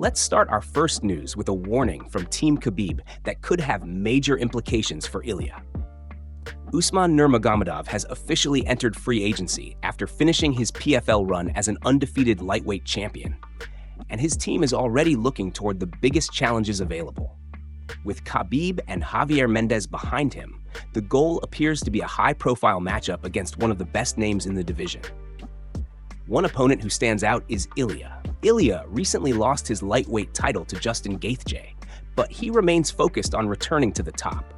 Let's start our first news with a warning from Team Khabib that could have major implications for Ilia. Usman Nurmagomedov has officially entered free agency after finishing his PFL run as an undefeated lightweight champion, and his team is already looking toward the biggest challenges available. With Khabib and Javier Mendez behind him, the goal appears to be a high-profile matchup against one of the best names in the division. One opponent who stands out is Ilia. Ilia recently lost his lightweight title to Justin Gaethje, but he remains focused on returning to the top.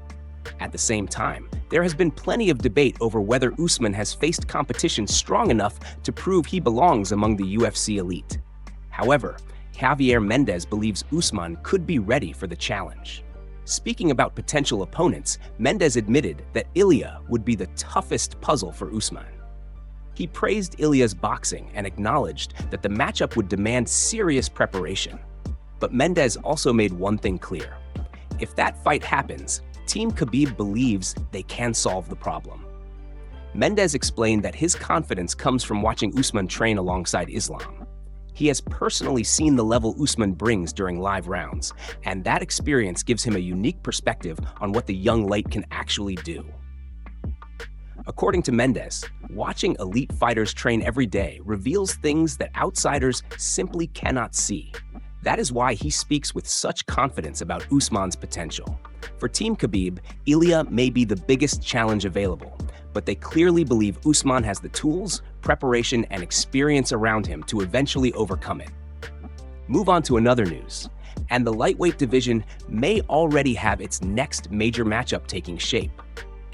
At the same time, there has been plenty of debate over whether Usman has faced competition strong enough to prove he belongs among the UFC elite. However, Javier Mendez believes Usman could be ready for the challenge. Speaking about potential opponents, Mendez admitted that Ilia would be the toughest puzzle for Usman. He praised Ilia's boxing and acknowledged that the matchup would demand serious preparation. But Mendez also made one thing clear. If that fight happens, Team Khabib believes they can solve the problem. Mendez explained that his confidence comes from watching Usman train alongside Islam. He has personally seen the level Usman brings during live rounds, and that experience gives him a unique perspective on what the young light can actually do. According to Mendez, watching elite fighters train every day reveals things that outsiders simply cannot see. That is why he speaks with such confidence about Usman's potential. For Team Khabib, Ilia may be the biggest challenge available, but they clearly believe Usman has the tools, preparation, and experience around him to eventually overcome it. Move on to another news, and the lightweight division may already have its next major matchup taking shape.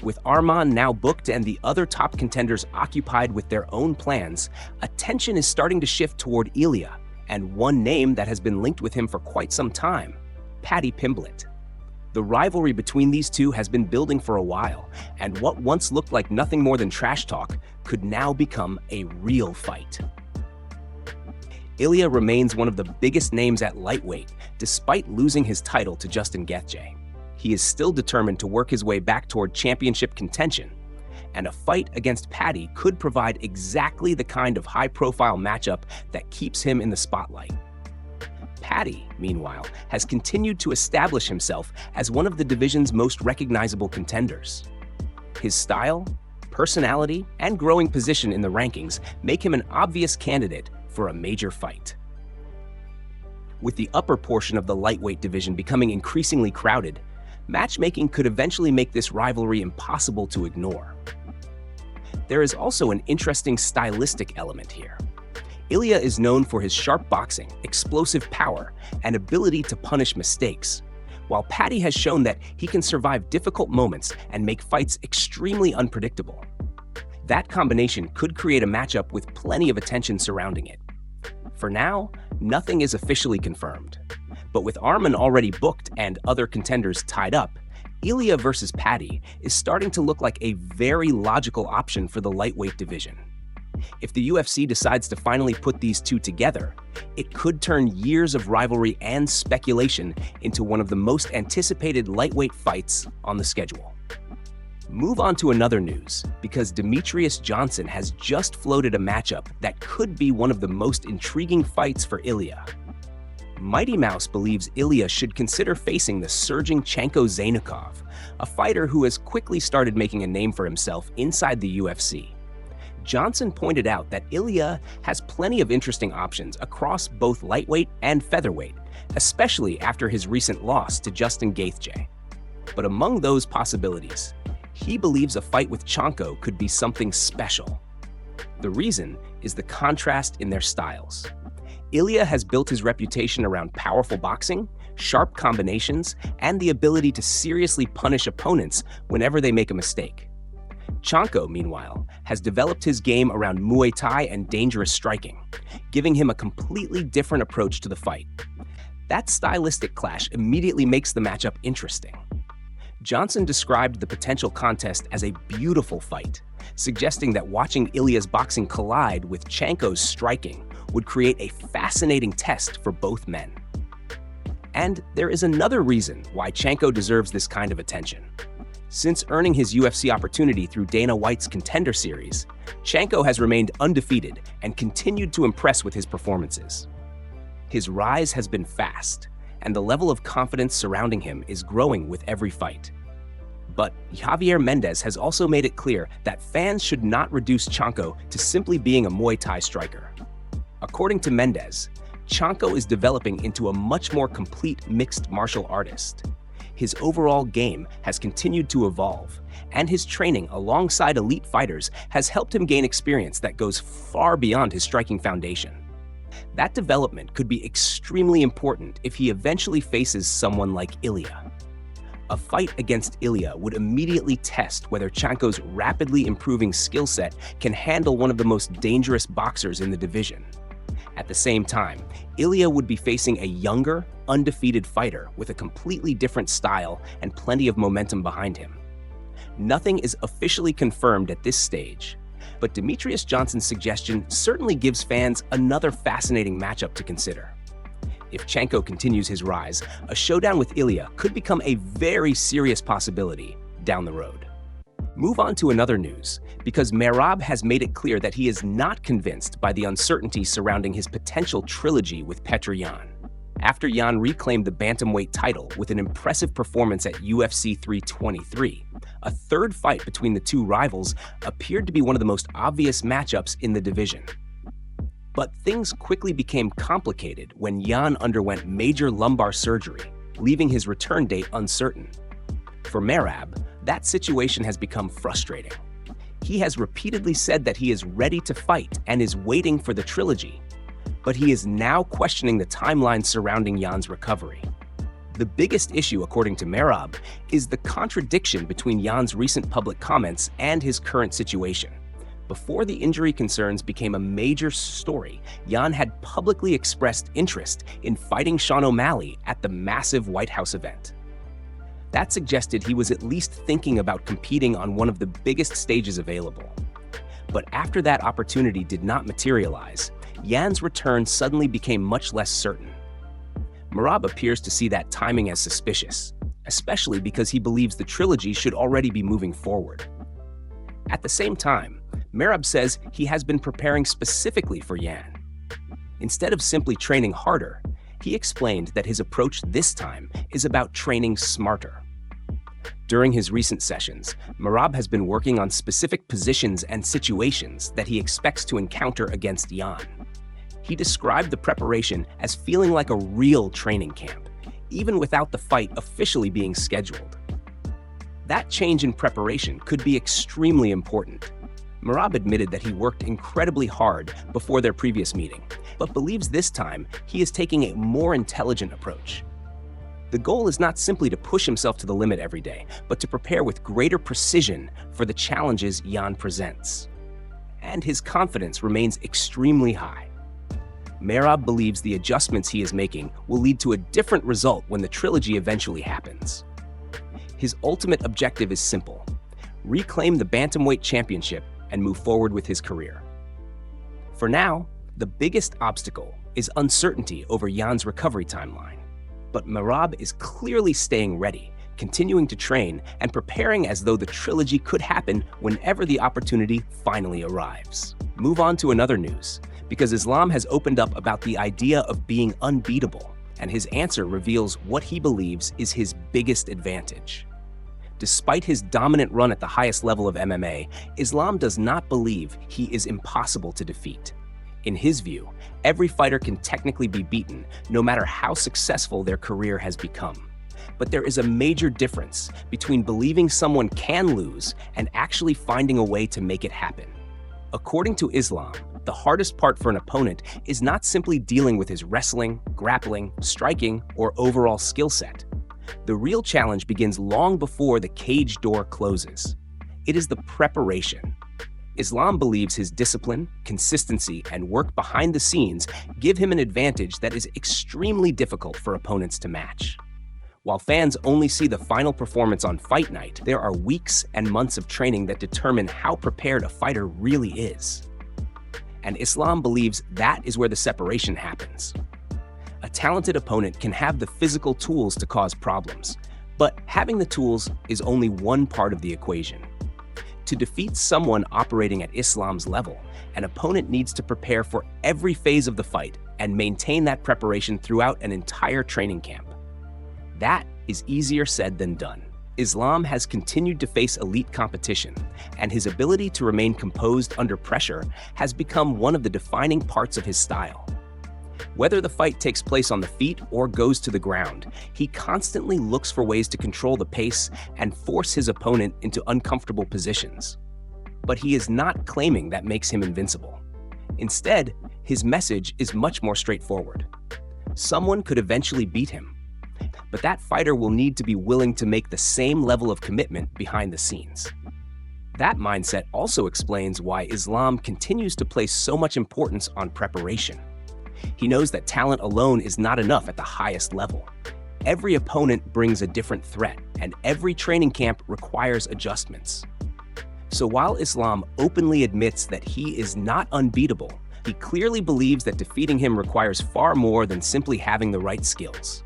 With Arman now booked and the other top contenders occupied with their own plans, attention is starting to shift toward Ilia, and one name that has been linked with him for quite some time, Paddy Pimblett. The rivalry between these two has been building for a while, and what once looked like nothing more than trash talk could now become a real fight. Ilia remains one of the biggest names at lightweight, despite losing his title to Justin Gaethje. He is still determined to work his way back toward championship contention, and a fight against Paddy could provide exactly the kind of high-profile matchup that keeps him in the spotlight. Paddy, meanwhile, has continued to establish himself as one of the division's most recognizable contenders. His style, personality, and growing position in the rankings make him an obvious candidate for a major fight. With the upper portion of the lightweight division becoming increasingly crowded, matchmaking could eventually make this rivalry impossible to ignore. There is also an interesting stylistic element here. Ilia is known for his sharp boxing, explosive power, and ability to punish mistakes, while Paddy has shown that he can survive difficult moments and make fights extremely unpredictable. That combination could create a matchup with plenty of attention surrounding it. For now, nothing is officially confirmed. But with Arman already booked and other contenders tied up, Ilia versus Paddy is starting to look like a very logical option for the lightweight division. If the UFC decides to finally put these two together, it could turn years of rivalry and speculation into one of the most anticipated lightweight fights on the schedule. Move on to another news, because Demetrius Johnson has just floated a matchup that could be one of the most intriguing fights for Ilia. Mighty Mouse believes Ilia should consider facing the surging Chonko, a fighter who has quickly started making a name for himself inside the UFC. Johnson pointed out that Ilia has plenty of interesting options across both lightweight and featherweight, especially after his recent loss to Justin Gaethje. But among those possibilities, he believes a fight with Chonko could be something special. The reason is the contrast in their styles. Ilia has built his reputation around powerful boxing, sharp combinations, and the ability to seriously punish opponents whenever they make a mistake. Chonko, meanwhile, has developed his game around Muay Thai and dangerous striking, giving him a completely different approach to the fight. That stylistic clash immediately makes the matchup interesting. Johnson described the potential contest as a beautiful fight, suggesting that watching Ilia's boxing collide with Chonko's striking would create a fascinating test for both men. And there is another reason why Chonko deserves this kind of attention. Since earning his UFC opportunity through Dana White's Contender Series, Chonko has remained undefeated and continued to impress with his performances. His rise has been fast, and the level of confidence surrounding him is growing with every fight. But Javier Mendez has also made it clear that fans should not reduce Chonko to simply being a Muay Thai striker. According to Mendez, Chonko is developing into a much more complete mixed martial artist. His overall game has continued to evolve, and his training alongside elite fighters has helped him gain experience that goes far beyond his striking foundation. That development could be extremely important if he eventually faces someone like Ilia. A fight against Ilia would immediately test whether Chonko's rapidly improving skill set can handle one of the most dangerous boxers in the division. At the same time, Ilia would be facing a younger, undefeated fighter with a completely different style and plenty of momentum behind him. Nothing is officially confirmed at this stage, but Demetrius Johnson's suggestion certainly gives fans another fascinating matchup to consider. If Chonko continues his rise, a showdown with Ilia could become a very serious possibility down the road. Move on to another news, because Merab has made it clear that he is not convinced by the uncertainty surrounding his potential trilogy with Petr Yan. After Yan reclaimed the bantamweight title with an impressive performance at UFC 323, a third fight between the two rivals appeared to be one of the most obvious matchups in the division. But things quickly became complicated when Yan underwent major lumbar surgery, leaving his return date uncertain. For Merab, that situation has become frustrating. He has repeatedly said that he is ready to fight and is waiting for the trilogy, but he is now questioning the timeline surrounding Yan's recovery. The biggest issue, according to Merab, is the contradiction between Yan's recent public comments and his current situation. Before the injury concerns became a major story, Yan had publicly expressed interest in fighting Sean O'Malley at the massive White House event. That suggested he was at least thinking about competing on one of the biggest stages available. But after that opportunity did not materialize, Yan's return suddenly became much less certain. Merab appears to see that timing as suspicious, especially because he believes the trilogy should already be moving forward. At the same time, Merab says he has been preparing specifically for Yan. Instead of simply training harder, he explained that his approach this time is about training smarter. During his recent sessions, Merab has been working on specific positions and situations that he expects to encounter against Yan. He described the preparation as feeling like a real training camp, even without the fight officially being scheduled. That change in preparation could be extremely important. Merab admitted that he worked incredibly hard before their previous meeting, but believes this time he is taking a more intelligent approach. The goal is not simply to push himself to the limit every day, but to prepare with greater precision for the challenges Yan presents. And his confidence remains extremely high. Merab believes the adjustments he is making will lead to a different result when the trilogy eventually happens. His ultimate objective is simple: reclaim the bantamweight championship and move forward with his career. For now, the biggest obstacle is uncertainty over Yan's recovery timeline. But Merab is clearly staying ready, continuing to train, and preparing as though the trilogy could happen whenever the opportunity finally arrives. Move on to another news, because Islam has opened up about the idea of being unbeatable, and his answer reveals what he believes is his biggest advantage. Despite his dominant run at the highest level of MMA, Islam does not believe he is impossible to defeat. In his view, every fighter can technically be beaten, no matter how successful their career has become. But there is a major difference between believing someone can lose and actually finding a way to make it happen. According to Islam, the hardest part for an opponent is not simply dealing with his wrestling, grappling, striking, or overall skill set. The real challenge begins long before the cage door closes. It is the preparation. Islam believes his discipline, consistency, and work behind the scenes give him an advantage that is extremely difficult for opponents to match. While fans only see the final performance on fight night, there are weeks and months of training that determine how prepared a fighter really is. And Islam believes that is where the separation happens. A talented opponent can have the physical tools to cause problems, but having the tools is only one part of the equation. To defeat someone operating at Islam's level, an opponent needs to prepare for every phase of the fight and maintain that preparation throughout an entire training camp. That is easier said than done. Islam has continued to face elite competition, and his ability to remain composed under pressure has become one of the defining parts of his style. Whether the fight takes place on the feet or goes to the ground, he constantly looks for ways to control the pace and force his opponent into uncomfortable positions. But he is not claiming that makes him invincible. Instead, his message is much more straightforward. Someone could eventually beat him, but that fighter will need to be willing to make the same level of commitment behind the scenes. That mindset also explains why Islam continues to place so much importance on preparation. He knows that talent alone is not enough at the highest level. Every opponent brings a different threat, and every training camp requires adjustments. So while Islam openly admits that he is not unbeatable, he clearly believes that defeating him requires far more than simply having the right skills.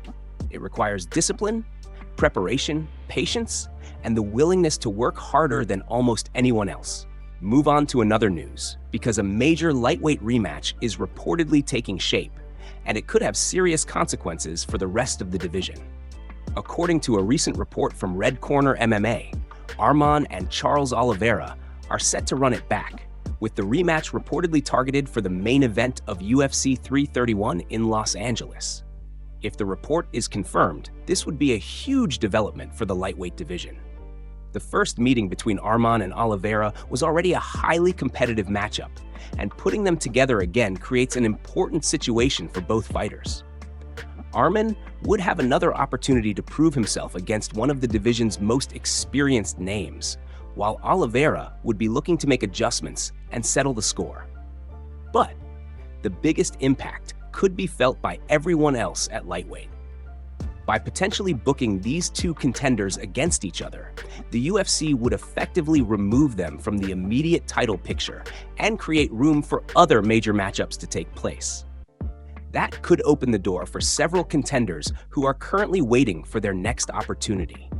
It requires discipline, preparation, patience, and the willingness to work harder than almost anyone else. Move on to another news, because a major lightweight rematch is reportedly taking shape, and it could have serious consequences for the rest of the division. According to a recent report from Red Corner MMA, Arman and Charles Oliveira are set to run it back, with the rematch reportedly targeted for the main event of UFC 331 in Los Angeles. If the report is confirmed, this would be a huge development for the lightweight division. The first meeting between Arman and Oliveira was already a highly competitive matchup, and putting them together again creates an important situation for both fighters. Arman would have another opportunity to prove himself against one of the division's most experienced names, while Oliveira would be looking to make adjustments and settle the score. But the biggest impact could be felt by everyone else at lightweight. By potentially booking these two contenders against each other, the UFC would effectively remove them from the immediate title picture and create room for other major matchups to take place. That could open the door for several contenders who are currently waiting for their next opportunity.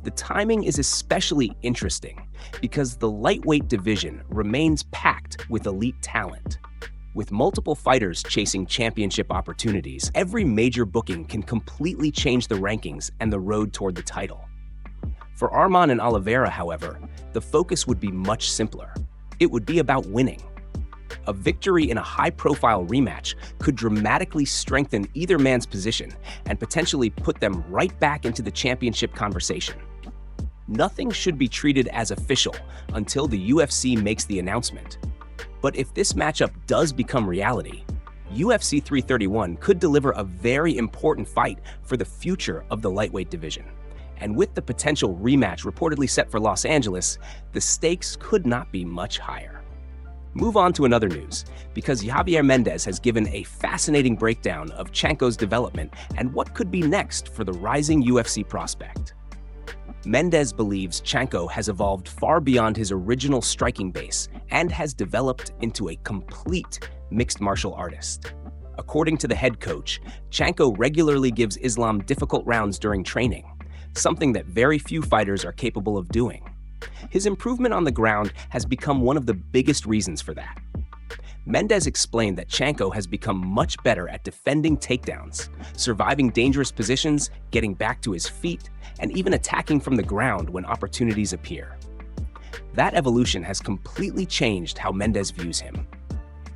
The timing is especially interesting because the lightweight division remains packed with elite talent. With multiple fighters chasing championship opportunities, every major booking can completely change the rankings and the road toward the title. For Arman and Oliveira, however, the focus would be much simpler. It would be about winning. A victory in a high-profile rematch could dramatically strengthen either man's position and potentially put them right back into the championship conversation. Nothing should be treated as official until the UFC makes the announcement. But if this matchup does become reality, UFC 331 could deliver a very important fight for the future of the lightweight division. And with the potential rematch reportedly set for Los Angeles, the stakes could not be much higher. Move on to another news, because Javier Mendez has given a fascinating breakdown of Chonko's development and what could be next for the rising UFC prospect. Mendez believes Chonko has evolved far beyond his original striking base and has developed into a complete mixed martial artist. According to the head coach, Chonko regularly gives Islam difficult rounds during training, something that very few fighters are capable of doing. His improvement on the ground has become one of the biggest reasons for that. Mendez explained that Chonko has become much better at defending takedowns, surviving dangerous positions, getting back to his feet, and even attacking from the ground when opportunities appear. That evolution has completely changed how Mendez views him.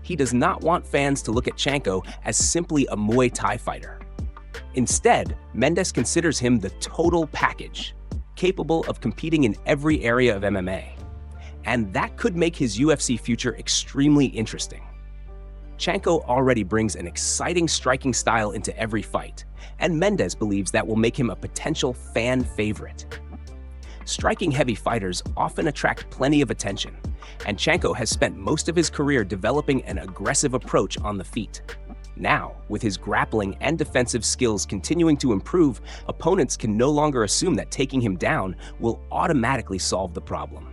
He does not want fans to look at Chonko as simply a Muay Thai fighter. Instead, Mendez considers him the total package, capable of competing in every area of MMA. And that could make his UFC future extremely interesting. Chonko already brings an exciting striking style into every fight, and Mendez believes that will make him a potential fan favorite. Striking heavy fighters often attract plenty of attention, and Chonko has spent most of his career developing an aggressive approach on the feet. Now, with his grappling and defensive skills continuing to improve, opponents can no longer assume that taking him down will automatically solve the problem.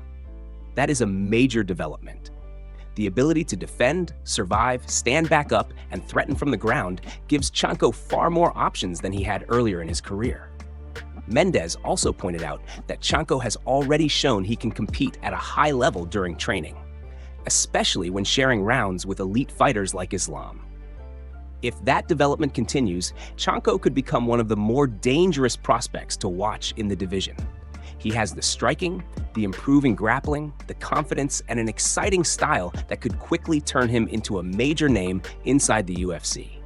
That is a major development. The ability to defend, survive, stand back up, and threaten from the ground gives Chonko far more options than he had earlier in his career. Mendez also pointed out that Chonko has already shown he can compete at a high level during training, especially when sharing rounds with elite fighters like Islam. If that development continues, Chonko could become one of the more dangerous prospects to watch in the division. He has the striking, the improving grappling, the confidence, and an exciting style that could quickly turn him into a major name inside the UFC.